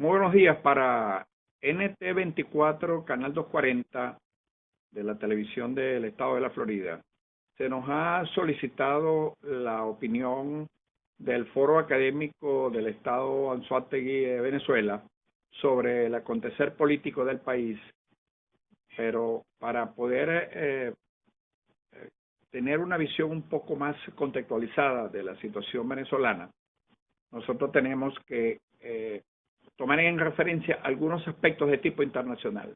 Muy buenos días para NT24, Canal 240 de la televisión del estado de la Florida. Se nos ha solicitado la opinión del Foro Académico del Estado Anzoátegui de Venezuela sobre el acontecer político del país, pero para poder tener una visión un poco más contextualizada de la situación venezolana, nosotros tenemos que tomar en referencia algunos aspectos de tipo internacional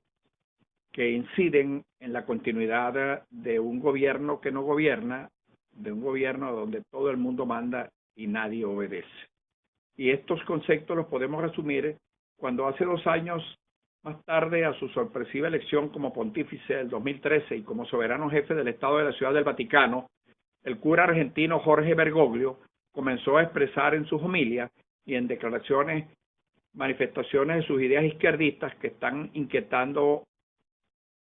que inciden en la continuidad de un gobierno que no gobierna, de un gobierno donde todo el mundo manda y nadie obedece. Y estos conceptos los podemos resumir cuando hace 2 años más tarde, a su sorpresiva elección como pontífice del 2013 y como soberano jefe del Estado de la Ciudad del Vaticano, el cura argentino Jorge Bergoglio comenzó a expresar en sus homilias y en declaraciones manifestaciones de sus ideas izquierdistas que están inquietando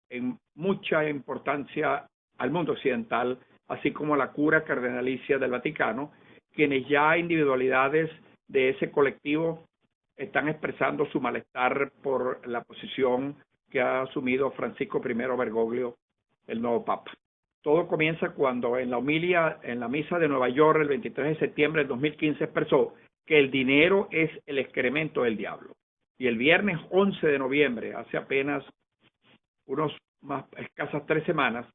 en mucha importancia al mundo occidental, así como la cura cardenalicia del Vaticano, quienes ya individualidades de ese colectivo están expresando su malestar por la posición que ha asumido Francisco I Bergoglio, el nuevo Papa. Todo comienza cuando en la homilia, en la misa de Nueva York, el 23 de septiembre del 2015, expresó que el dinero es el excremento del diablo. Y el viernes 11 de noviembre, hace apenas unos más escasas 3 semanas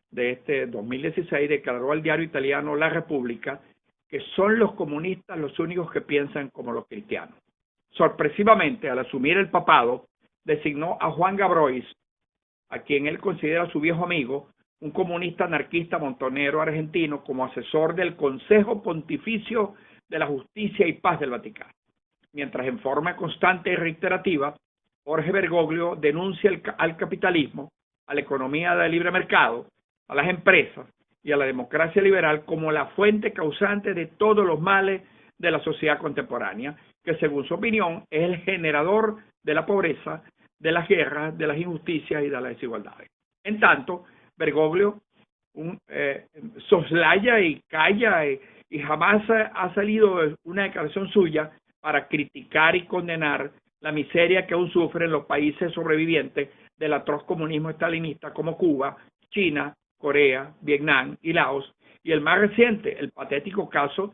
de este 2016, declaró al diario italiano La Repubblica que son los comunistas los únicos que piensan como los cristianos. Sorpresivamente, al asumir el papado, designó a Juan Grabois, a quien él considera su viejo amigo, un comunista anarquista montonero argentino, como asesor del Consejo Pontificio de la Justicia y Paz del Vaticano. Mientras en forma constante y reiterativa, Jorge Bergoglio denuncia al capitalismo, a la economía de libre mercado, a las empresas y a la democracia liberal como la fuente causante de todos los males de la sociedad contemporánea, que según su opinión es el generador de la pobreza, de las guerras, de las injusticias y de las desigualdades. En tanto, Bergoglio soslaya y calla y jamás ha salido una declaración suya para criticar y condenar la miseria que aún sufren los países sobrevivientes del atroz comunismo estalinista como Cuba, China, Corea, Vietnam y Laos, y el más reciente, el patético caso,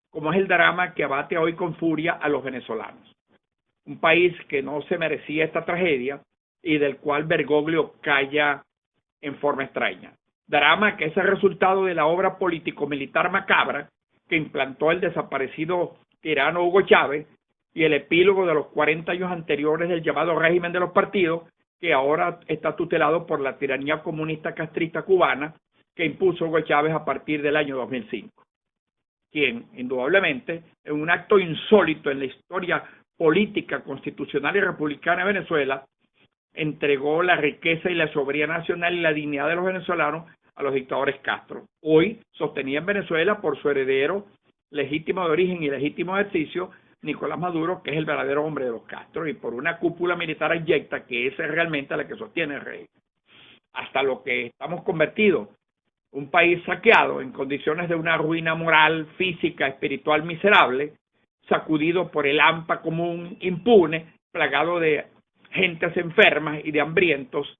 como es el drama que abate hoy con furia a los venezolanos. Un país que no se merecía esta tragedia y del cual Bergoglio calla en forma extraña. Drama que es el resultado de la obra político-militar macabra que implantó el desaparecido tirano Hugo Chávez y el epílogo de los 40 años anteriores del llamado régimen de los partidos, que ahora está tutelado por la tiranía comunista castrista cubana que impuso Hugo Chávez a partir del año 2005. Quien, indudablemente, en un acto insólito en la historia política, constitucional y republicana de Venezuela, entregó la riqueza y la soberanía nacional y la dignidad de los venezolanos a los dictadores Castro, hoy sostenida en Venezuela por su heredero legítimo de origen y legítimo ejercicio, Nicolás Maduro, que es el verdadero hombre de los Castro, y por una cúpula militar abyecta que es realmente la que sostiene el rey. Hasta lo que estamos convertidos, un país saqueado en condiciones de una ruina moral, física, espiritual miserable, sacudido por el hampa común impune, plagado de gentes enfermas y de hambrientos,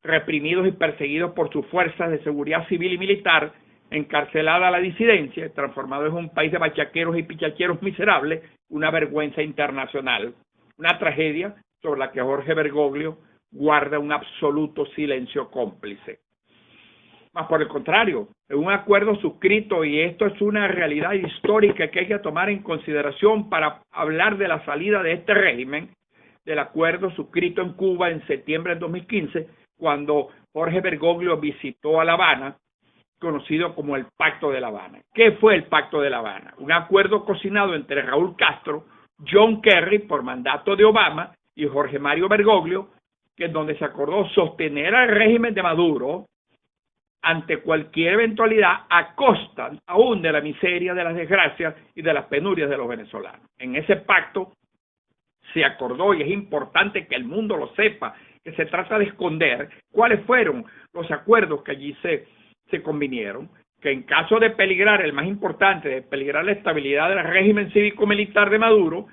reprimidos y perseguidos por sus fuerzas de seguridad civil y militar, encarcelada a la disidencia, transformado en un país de bachaqueros y pichacheros miserables, una vergüenza internacional, una tragedia sobre la que Jorge Bergoglio guarda un absoluto silencio cómplice. Más por el contrario, es un acuerdo suscrito, y esto es una realidad histórica que hay que tomar en consideración para hablar de la salida de este régimen, del acuerdo suscrito en Cuba en septiembre del 2015, cuando Jorge Bergoglio visitó a La Habana, conocido como el Pacto de La Habana. ¿Qué fue el Pacto de La Habana? Un acuerdo cocinado entre Raúl Castro, John Kerry por mandato de Obama y Jorge Mario Bergoglio, que es donde se acordó sostener al régimen de Maduro ante cualquier eventualidad a costa aún de la miseria, de las desgracias y de las penurias de los venezolanos. En ese pacto se acordó, y es importante que el mundo lo sepa, que se trata de esconder cuáles fueron los acuerdos que allí se convinieron, que en caso de peligrar, el más importante, de peligrar la estabilidad del régimen cívico-militar de Maduro,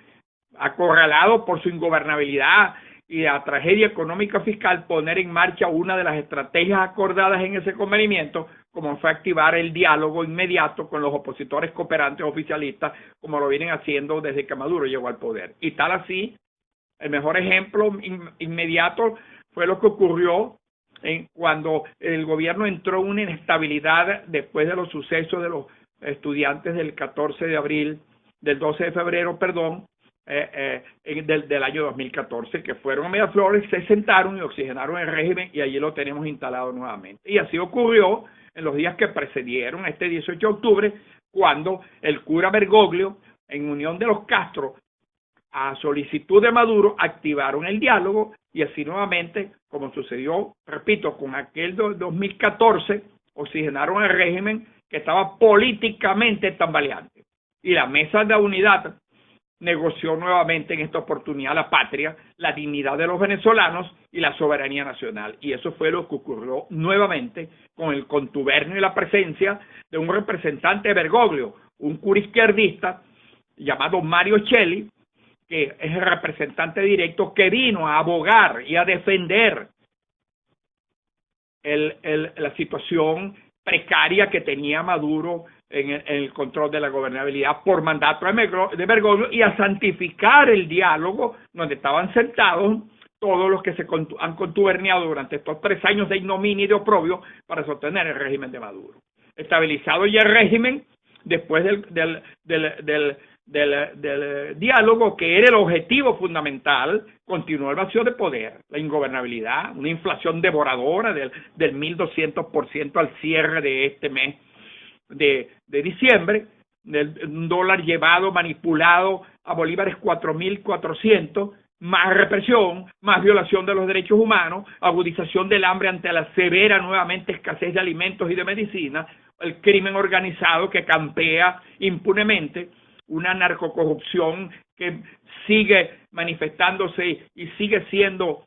acorralado por su ingobernabilidad y la tragedia económica fiscal, poner en marcha una de las estrategias acordadas en ese convenimiento, como fue activar el diálogo inmediato con los opositores cooperantes oficialistas, como lo vienen haciendo desde que Maduro llegó al poder. Y tal así, el mejor ejemplo inmediato fue lo que ocurrió cuando el gobierno entró en una inestabilidad después de los sucesos de los estudiantes del 14 de abril, del 12 de febrero, perdón, del año 2014, que fueron a Miraflores, se sentaron y oxigenaron el régimen y allí lo tenemos instalado nuevamente. Y así ocurrió en los días que precedieron este 18 de octubre, cuando el cura Bergoglio, en unión de los Castro, a solicitud de Maduro, activaron el diálogo y así nuevamente, como sucedió, repito, con aquel 2014, oxigenaron el régimen que estaba políticamente tambaleante. Y la Mesa de Unidad negoció nuevamente en esta oportunidad la patria, la dignidad de los venezolanos y la soberanía nacional. Y eso fue lo que ocurrió nuevamente con el contubernio y la presencia de un representante de Bergoglio, un cura izquierdista llamado Mario Celli, que es el representante directo que vino a abogar y a defender la situación precaria que tenía Maduro en el control de la gobernabilidad por mandato de Bergoglio y a santificar el diálogo donde estaban sentados todos los que se han contuberniado durante estos 3 años de ignominia y de oprobio para sostener el régimen de Maduro. Estabilizado ya el régimen después del diálogo, que era el objetivo fundamental, continuó el vacío de poder, la ingobernabilidad, una inflación devoradora del 1.200% al cierre de este mes de diciembre, un dólar llevado, manipulado a bolívares 4.400, más represión, más violación de los derechos humanos, agudización del hambre ante la severa nuevamente escasez de alimentos y de medicina, el crimen organizado que campea impunemente, una narcocorrupción que sigue manifestándose y sigue siendo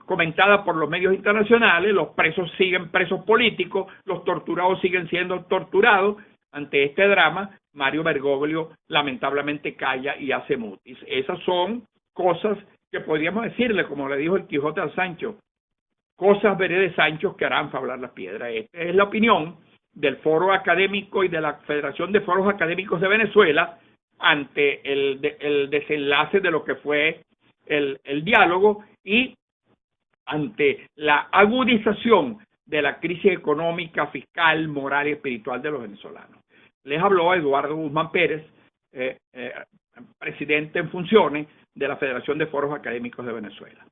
comentada por los medios internacionales. Los presos siguen presos políticos, los torturados siguen siendo torturados. Ante este drama, Mario Bergoglio lamentablemente calla y hace mutis. Esas son cosas que podríamos decirle, como le dijo el Quijote al Sancho, cosas veré de Sancho que harán fablar las piedras. Esta es la opinión del Foro Académico y de la Federación de Foros Académicos de Venezuela ante el desenlace de lo que fue el diálogo y ante la agudización de la crisis económica, fiscal, moral y espiritual de los venezolanos. Les habló Eduardo Guzmán Pérez, presidente en funciones de la Federación de Foros Académicos de Venezuela.